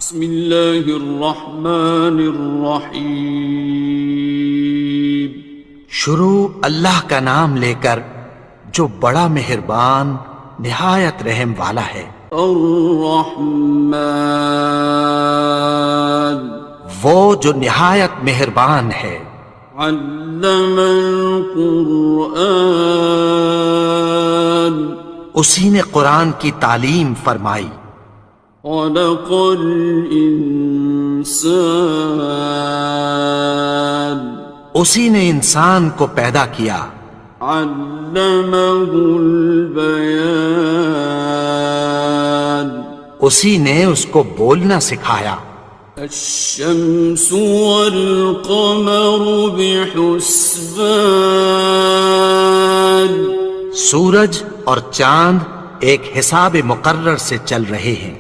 بسم اللہ الرحمن الرحیم۔ شروع اللہ کا نام لے کر جو بڑا مہربان نہایت رحم والا ہے۔ الرحمن، وہ جو نہایت مہربان ہے۔ علم القرآن، اسی نے قرآن کی تعلیم فرمائی۔ خلق الانسان، اسی نے انسان کو پیدا کیا۔ علمہ البیان، اسی نے اس کو بولنا سکھایا۔ الشمس والقمر بحسبان، سورج اور چاند ایک حساب مقرر سے چل رہے ہیں۔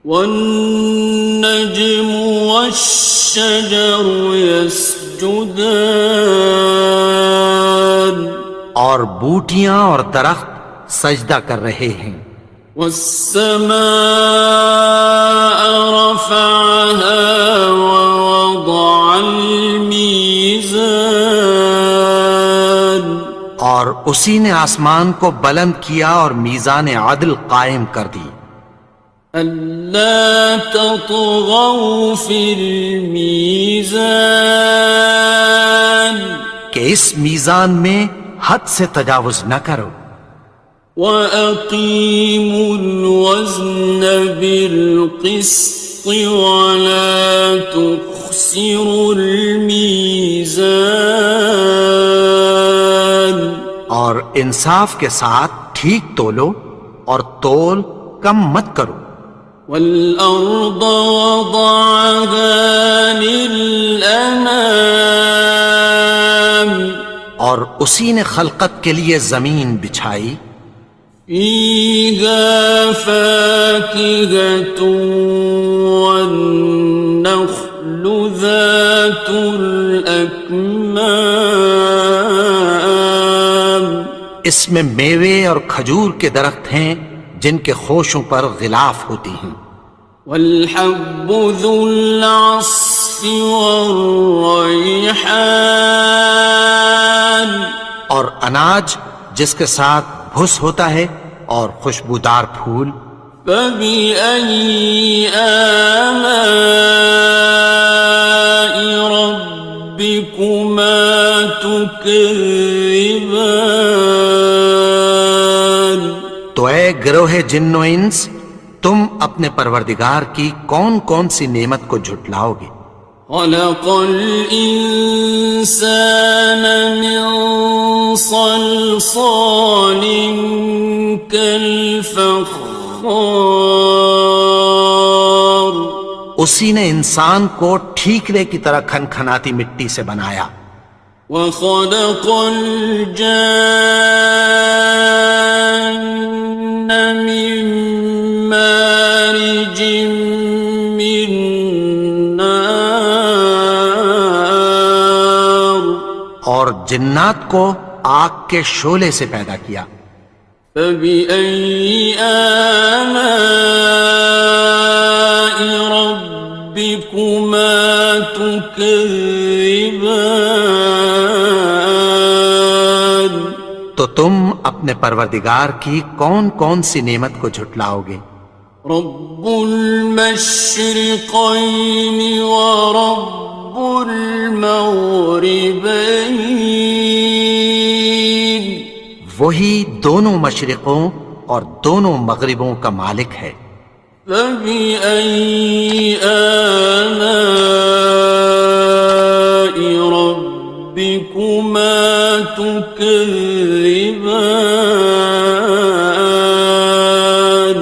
والنجم والشجر يسجدان، اور بوٹیاں اور درخت سجدہ کر رہے ہیں۔ والسماء رفعها ووضع الميزان، اور اسی نے آسمان کو بلند کیا اور میزان عدل قائم کر دی۔ ألا تطغوا في الميزان، کہ اس میزان میں حد سے تجاوز نہ کرو۔ وَأَقِيمُوا الْوَزْنَ بِالْقِسْطِ وَلَا تُخْسِرُوا الْمِيزَانَ، اور انصاف کے ساتھ ٹھیک تولو اور تول کم مت کرو۔ وَالْأَرْضَ وَضَعَهَا لِلْأَنَامِ، اور اسی نے خلقت کے لیے زمین بچھائی۔ فِيهَا فَاكِهَةٌ وَالنَّخْلُ ذَاتُ الْأَكْمَامِ، اس میں میوے اور کھجور کے درخت ہیں جن کے خوشوں پر غلاف ہوتی ہیں۔ وَالْحَبُّ ذُو الْعَصْفِ وَالرَّيْحَانِ، اور اناج جس کے ساتھ بھس ہوتا ہے اور خوشبودار پھول۔ فَبِأَيِّ آلَاءِ رَبِّكُمَا تُكَذِّبَانِ، تو اے گروہ جن و انس، تم اپنے پروردگار کی کون کون سی نعمت کو جھٹلاؤ گے؟ خَلَقَ الْإِنسَانَ مِنْ صَلْصَالٍ كَالْفَخَّارِ، اسی نے انسان کو ٹھیکرے کی طرح کھنکھناتی مٹی سے بنایا۔ وَخَلَقَ الْجَانَّ مِن مَّارِجٍ مِّن نَّارٍ، اور جنات کو آگ کے شعلے سے پیدا کیا۔ فَبِأَيِّ آلَاءِ رَبِّكُمَا تُكَذِّبَانِ، تو تم اپنے پروردگار کی کون کون سی نعمت کو جھٹلاؤ گے؟ رب المشرقین ورب المغربین، وہی دونوں مشرقوں اور دونوں مغربوں کا مالک ہے۔ فَبِأَيِّ آلَاءِ رَبِّكُمَا تُكَذِّبَانِ،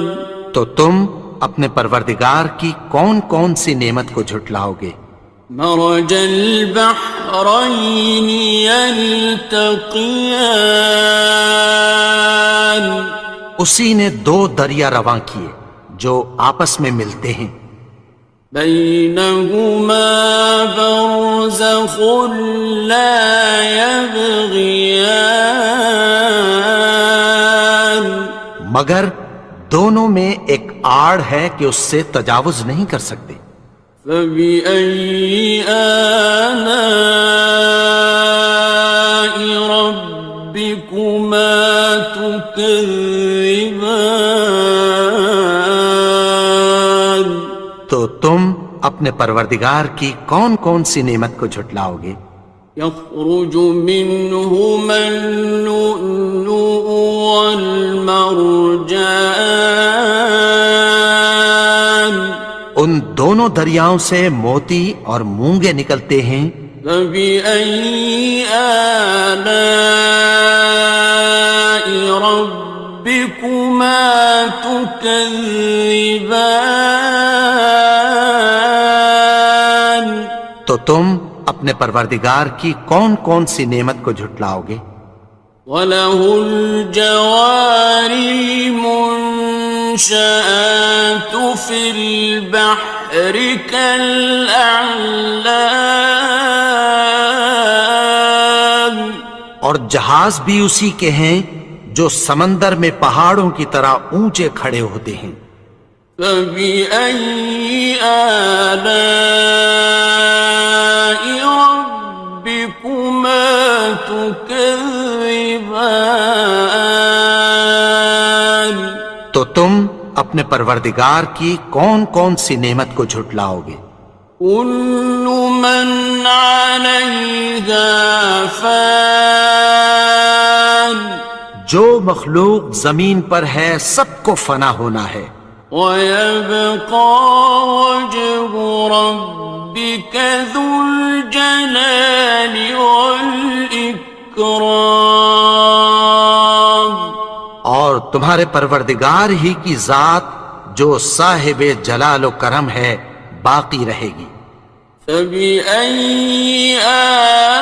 تو تم اپنے پروردگار کی کون کون سی نعمت کو جھٹلاؤ گے؟ مرج البحرین یلتقیان، اسی نے دو دریا رواں کیے جو آپس میں ملتے ہیں۔ بینہما برزخ لا یبغیان، مگر دونوں میں ایک آڑ ہے کہ اس سے تجاوز نہیں کر سکتے۔ فبأي آلاء ربكما تكذبان؟ تو تم اپنے پروردگار کی کون کون سی نعمت کو جھٹلاؤ گے؟ يخرج منهما اللؤلؤ والمرجان ان دونوں دریاؤں سے موتی اور مونگے نکلتے ہیں۔ فبأي آلاء ربكما تكذبان؟ تو تم اپنے پروردگار کی کون کون سی نعمت کو جھٹلاؤ گے؟ وَلَهُ الْجَوَارِ الْمُنشَآتُ فِي الْبَحْرِ كَالْأَعْلَامِ، اور جہاز بھی اسی کے ہیں جو سمندر میں پہاڑوں کی طرح اونچے کھڑے ہوتے ہیں۔ فَبِأَيِّ آلَاءِ رَبِّكُمَا تُكَذِّبَانِ؟ تو تم اپنے پروردگار کی کون کون سی نعمت کو جھٹلاؤ گے؟ كُلُّ مَنْ عَلَيْهَا فَانٍ، جو مخلوق زمین پر ہے سب کو فنا ہونا ہے۔ وَيَبْقَى وَجْهُ رَبِّكَ ذُو الْجَلَالِ وَالْإِكْرَامِ، اور تمہارے پروردگار ہی کی ذات جو صاحب جلال و کرم ہے باقی رہے گی۔ فَبِأَيِّ آلَاءِ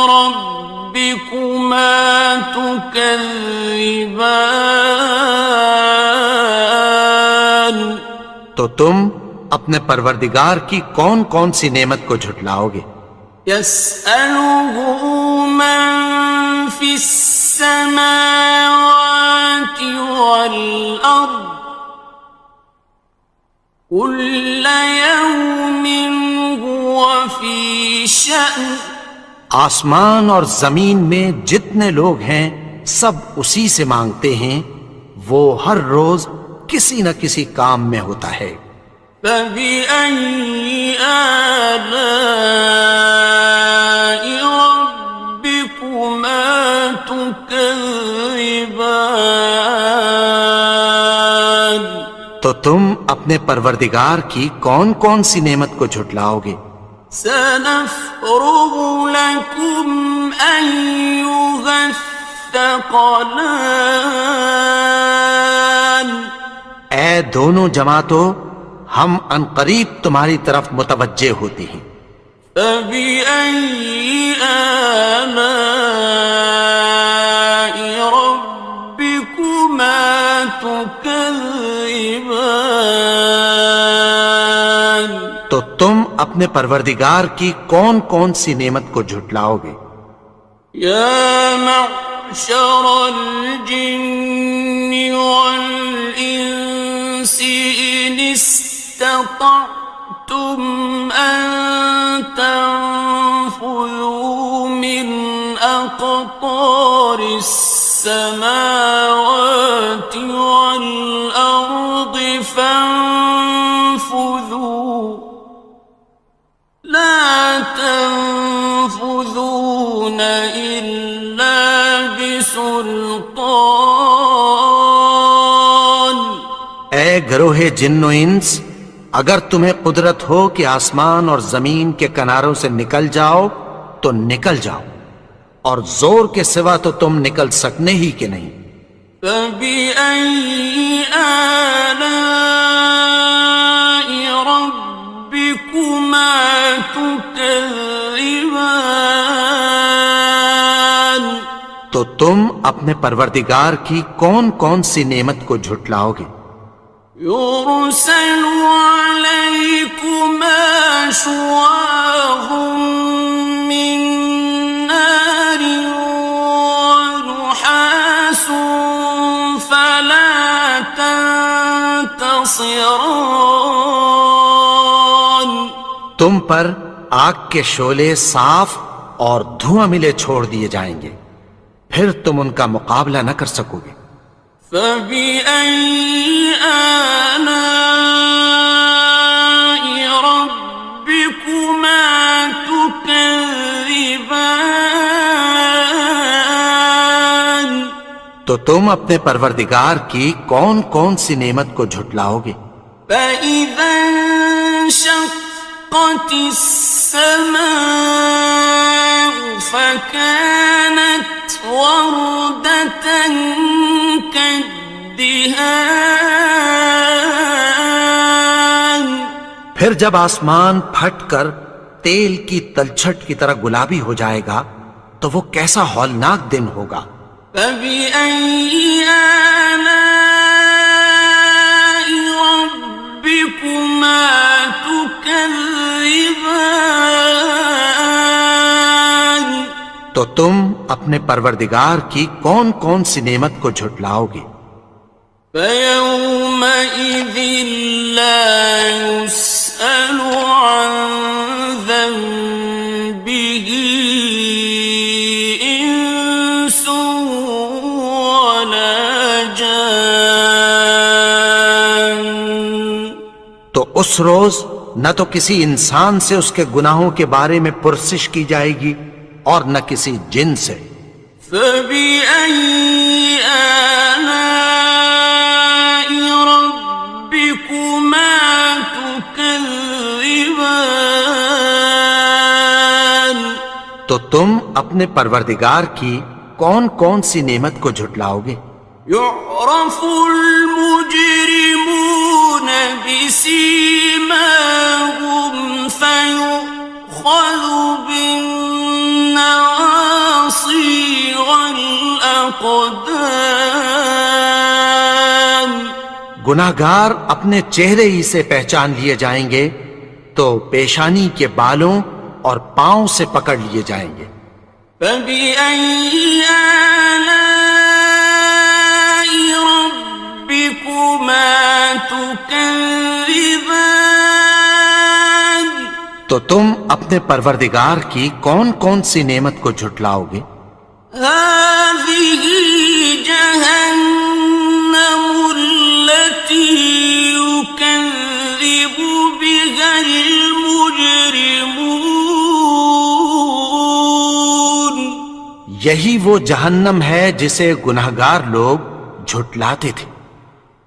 رَبِّكُمَا تُكَذِّبَانِ؟ تو تم اپنے پروردگار کی کون کون سی نعمت کو جھٹلاؤ گے؟ يَسْأَلُهُ مَن فِي السَّمَاوَاتِ وَالْأَرْضِ كُلَّ يَوْمٍ هُوَ فِي شَأْنٍ، آسمان اور زمین میں جتنے لوگ ہیں سب اسی سے مانگتے ہیں، وہ ہر روز کسی نہ کسی کام میں ہوتا ہے۔ فَبِأَيِّ آلَاءِ رَبِّكُمَا تُكَذِّبَانِ؟ تو تم اپنے پروردگار کی کون کون سی نعمت کو جھٹلاؤ گے؟ سَنَفْرُغُ لَكُمْ أَيُّهَ الثَّقَلَانِ؟ اے دونوں جماعتوں، ہم عنقریب تمہاری طرف متوجہ ہوتے ہیں۔ فَبِأَيِّ آلَاءِ رَبِّكُمَا تُكَذِّبَانِ؟ تو تم اپنے پروردگار کی کون کون سی نعمت کو جھٹلاؤ گے؟ يَا مَعْشَرَ الْجِنِّ وَالْإِنسِ إِنِ اسْتَطَعْتُمْ أَن تَنفُذُوا مِنْ أَقْطَارِ السَّمَاوَاتِ وَالْأَرْضِ فَانفُذُوا لَا تَنفُذُونَ إِلَّا بِسُلْطَانٍ۔ اے گروہ جن و انس، اگر تمہیں قدرت ہو کہ آسمان اور زمین کے کناروں سے نکل جاؤ تو نکل جاؤ، اور زور کے سوا تو تم نکل سکنے ہی کہ نہیں۔ فَبِأَيِّ آلَاءِ رَبِّكُمَا تُكَذِّبَانِ؟ تو تم اپنے پروردگار کی کون کون سی نعمت کو جھٹلاؤ گے؟ يُرْسَلُ عَلَيْكُمَا شُوَاظٌ مِّن نَّارٍ وَنُحَاسٌ فَلَا ينتصران تم پر آگ کے شعلے صاف اور دھواں ملے چھوڑ دیے جائیں گے، پھر تم ان کا مقابلہ نہ کر سکو گے۔ فبأي آلاء ربكما تكذبان تو تم اپنے پروردگار کی کون کون سی نعمت کو جھٹلاؤ گے؟ فإذا انشقت السماء فكانت وردة كالدهان پھر جب آسمان پھٹ کر تیل کی تلچھٹ کی طرح گلابی ہو جائے گا تو وہ کیسا ہولناک دن ہوگا۔ فبأي آلاء ربكما تكذبان تو تم اپنے پروردگار کی کون کون سی نعمت کو جھٹلاؤ گے؟ فيومئذ لا يسأل عن ذنبه إنس ولا جان تو اس روز نہ تو کسی انسان سے اس کے گناہوں کے بارے میں پرسش کی جائے گی اور نہ کسی جن سے۔ فبأي آلاء ربكما تكذبان تو تم اپنے پروردگار کی کون کون سی نعمت کو جھٹلاؤ گے؟ يعرف المجرمون بسيماهم فيؤخذ بالنواصي والأقدام گناہگار اپنے چہرے ہی سے پہچان لیے جائیں گے تو پیشانی کے بالوں اور پاؤں سے پکڑ لیے جائیں گے۔ فبأي آلاء ربكما تكذبان تو تم اپنے پروردگار کی کون کون سی نعمت کو جھٹلاؤ گے؟ هذه جهنم التي يكذب بها المجرمون یہی وہ جہنم ہے جسے گناہگار لوگ جھٹلاتے تھے۔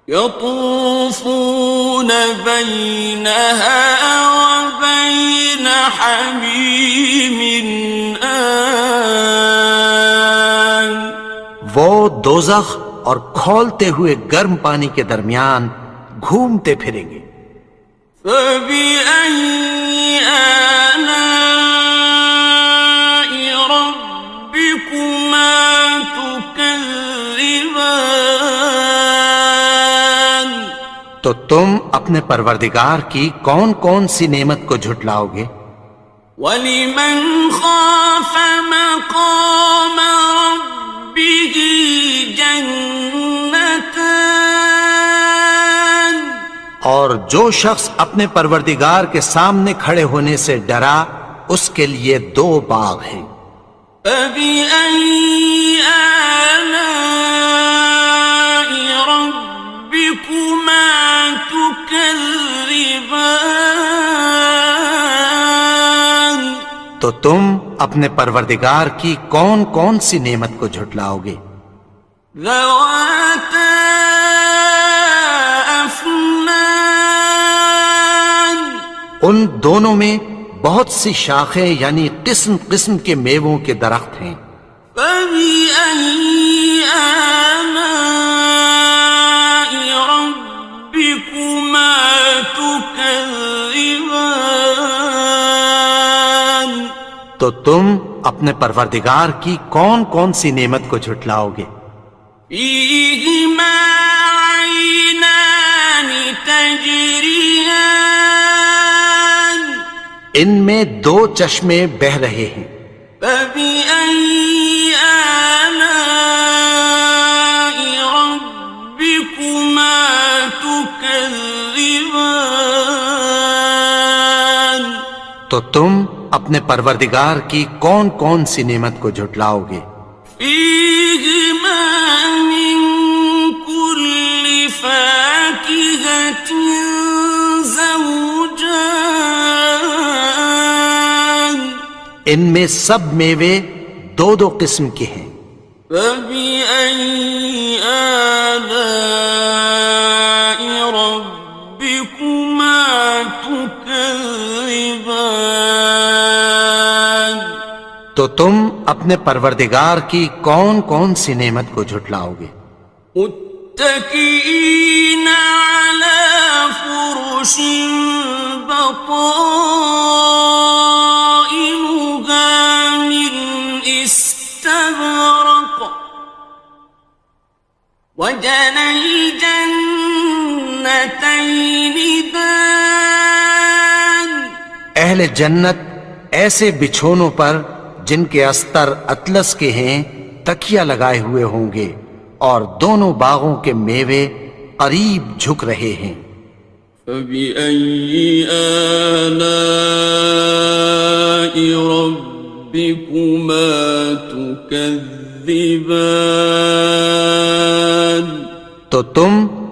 يطوفون بينها وبين حميم آن وہ دوزخ اور کھولتے ہوئے گرم پانی کے درمیان گھومتے پھریں گے۔ فبأي آلاء ربكما تكذبان تو تم اپنے پروردگار کی کون کون سی نعمت کو جھٹلاؤ گے؟ وَلِمَنْ خَافَ مَقَامَ رَبِّهِ جَنَّتَانِ اور جو شخص اپنے پروردگار کے سامنے کھڑے ہونے سے ڈرا اس کے لیے دو باغ ہیں۔ فَبِأَيِّ آلَاءِ رَبِّكُمَا تُكَذِّبَانِ تو تم اپنے پروردگار کی کون کون سی نعمت کو جھٹلاؤ گے؟ ذَوَاتَا أَفْنَانٍ ان دونوں میں بہت سی شاخیں یعنی قسم قسم کے میووں کے درخت ہیں۔ فَبِأَيِّ آلَاءِ رَبِّكُمَا تُكَذِّبَانِ تو تم اپنے پروردگار کی کون کون سی نعمت کو جھٹلاؤ گے؟ فِيهِمَا عَيْنَانِ تَجْرِيَانِ ان میں دو چشمے بہہ رہے ہیں۔ فَبِأَيِّ آلَاءِ رَبِّكُمَا تُكَذِّبَانِ تكذبان تو تم اپنے پروردگار کی کون کون سی نعمت کو جھٹلاؤ گے؟ فيهما من كل فاكهة زوجان ان میں سب میوے دو دو قسم کے ہیں، فبأي آلاء ربكما تكذبان تو تم اپنے پروردگار کی کون کون سی نعمت کو جھٹلاؤ گے؟ متكئين على فرش بطائنها من استبرق وجنى الجنتين دان اہل جنت ایسے بچھونوں پر جن کے استر اطلس کے ہیں تکیہ لگائے ہوئے ہوں گے، اور دونوں باغوں کے میوے قریب جھک رہے ہیں۔ فبأي آلاء ربكما تكذبان تو تم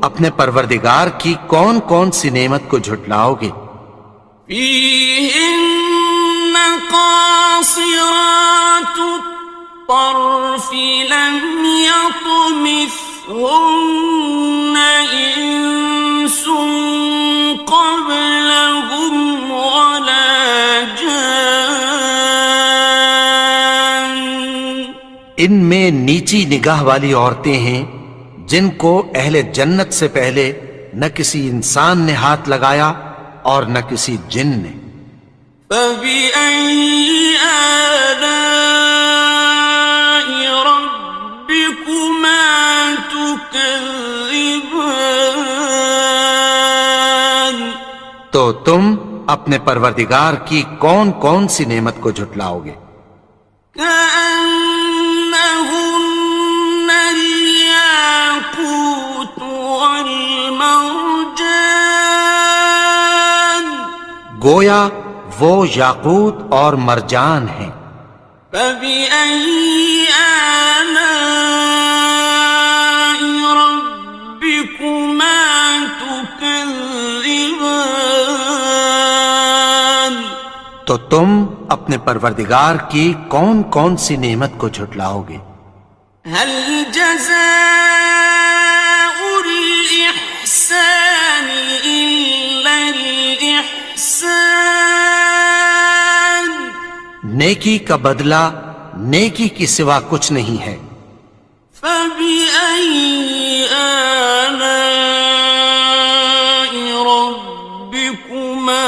اپنے پروردگار کی کون کون سی نعمت کو جھٹلاؤ گے؟ فيهن قاصرات الطرف لم يطمثهن إنس قبلهم ولا جان ان میں نیچی نگاہ والی عورتیں ہیں جن کو اہل جنت سے پہلے نہ کسی انسان نے ہاتھ لگایا اور نہ کسی جن نے۔ فبأي آلاء ربكما تكذبان تو تم اپنے پروردگار کی کون کون سی نعمت کو جھٹلاؤ گے؟ كأنهن الياقوت والمرجان گویا وہ یاقوت اور مرجان ہیں۔ فبأي آلاء ربكما تكذبان تو تم اپنے پروردگار کی کون کون سی نعمت کو جھٹلاؤ گے؟ هل جزاء الإحسان إلا الإحسان نیکی کا بدلہ نیکی کی سوا کچھ نہیں ہے۔ فبأي آلاء ربكما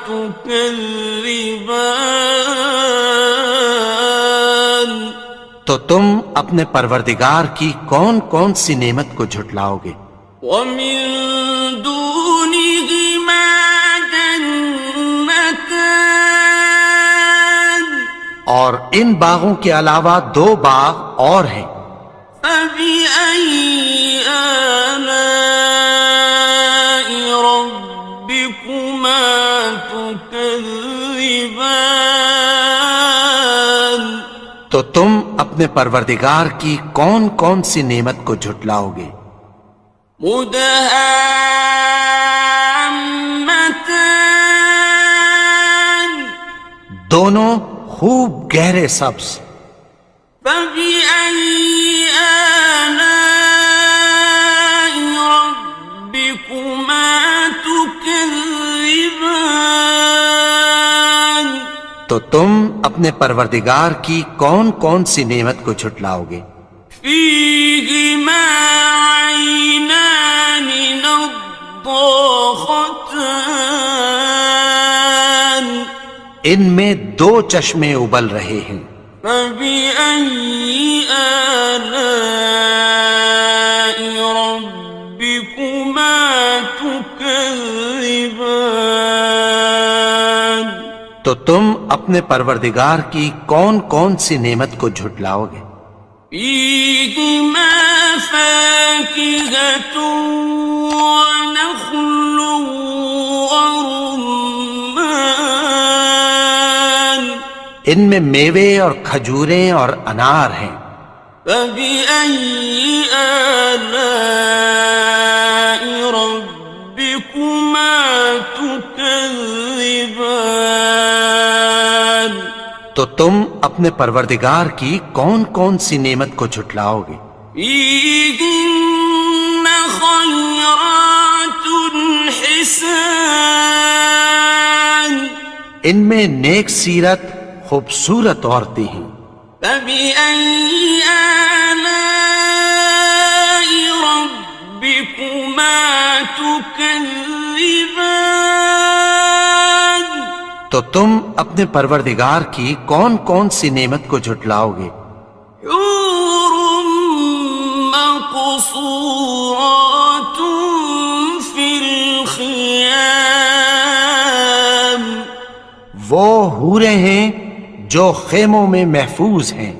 تكذبان تو تم اپنے پروردگار کی کون کون سی نعمت کو جھٹلاؤ گے؟ ومن دونهما جنتان اور ان باغوں کے علاوہ دو باغ اور ہیں۔ فبأي آلاء ربكما تكذبان تو تم اپنے پروردگار کی کون کون سی نعمت کو جھٹلاؤ گے؟ مدهامتان دونوں خوب گہرے سبز۔ فبأي آلاء ربكما تكذبان تو تم اپنے پروردگار کی کون کون سی نعمت کو جھٹلاؤ گے؟ فيهما عينان نضاختان ان میں دو چشمے ابل رہے ہیں۔ فبأي آلاء ربكما تكذبان تو تم اپنے پروردگار کی کون کون سی نعمت کو جھٹلاؤ گے؟ فيهما فاكهة ونخل ان میں میوے اور کھجوریں اور انار ہیں۔ فبأي آلاء ربكما تكذبان؟ تو تم اپنے پروردگار کی کون کون سی نعمت کو جھٹلاؤ گے؟ فيهن خيرات حسان، ان میں نیک سیرت خوبصورت عورتیں ہیں۔ فبأي آلاء ربكما تكذبان؟ تو تم اپنے پروردگار کی کون کون سی نعمت کو جھٹلاؤ گے؟ حور مقصورات في الخيام، وہ حوریں ہیں جو خیموں میں محفوظ ہیں۔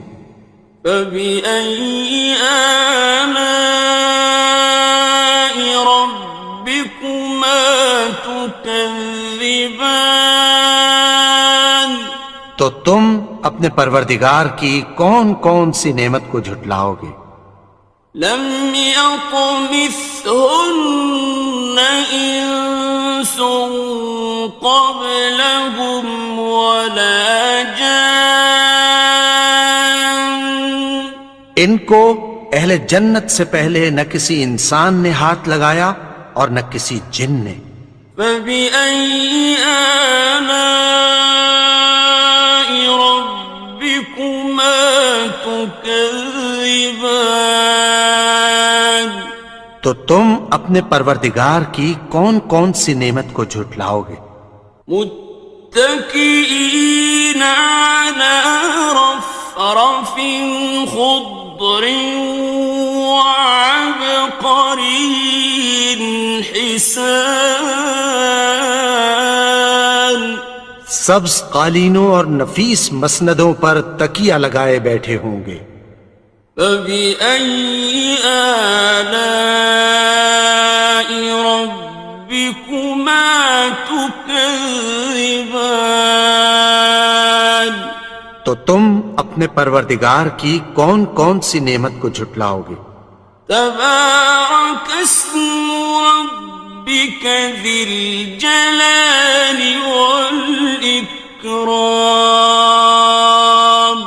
فبأي آلاء ربكما تكذبان؟ تو تم اپنے پروردگار کی کون کون سی نعمت کو جھٹلاؤ گے؟ لم يطمثهن إنس قبلهم ولا جان، ان کو اہل جنت سے پہلے نہ کسی انسان نے ہاتھ لگایا اور نہ کسی جن نے۔ فبأي آلاء ربكما تكذبان؟ تو تم اپنے پروردگار کی کون کون سی نعمت کو جھٹلاؤ گے؟ متكئين على رفرف خضر وعبقري حسان، سبز قالینوں اور نفیس مسندوں پر تکیہ لگائے بیٹھے ہوں گے۔ فبأي آلاء ربكما تكذبان؟ تو تم اپنے پروردگار کی کون کون سی نعمت کو جھٹلاؤ گے؟ تبارك اسم ربك ذي الجلال والإكرام۔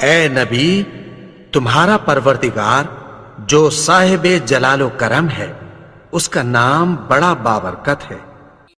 اے نبی، تمہارا پروردگار جو صاحب جلال و کرم ہے، اس کا نام بڑا بابرکت ہے۔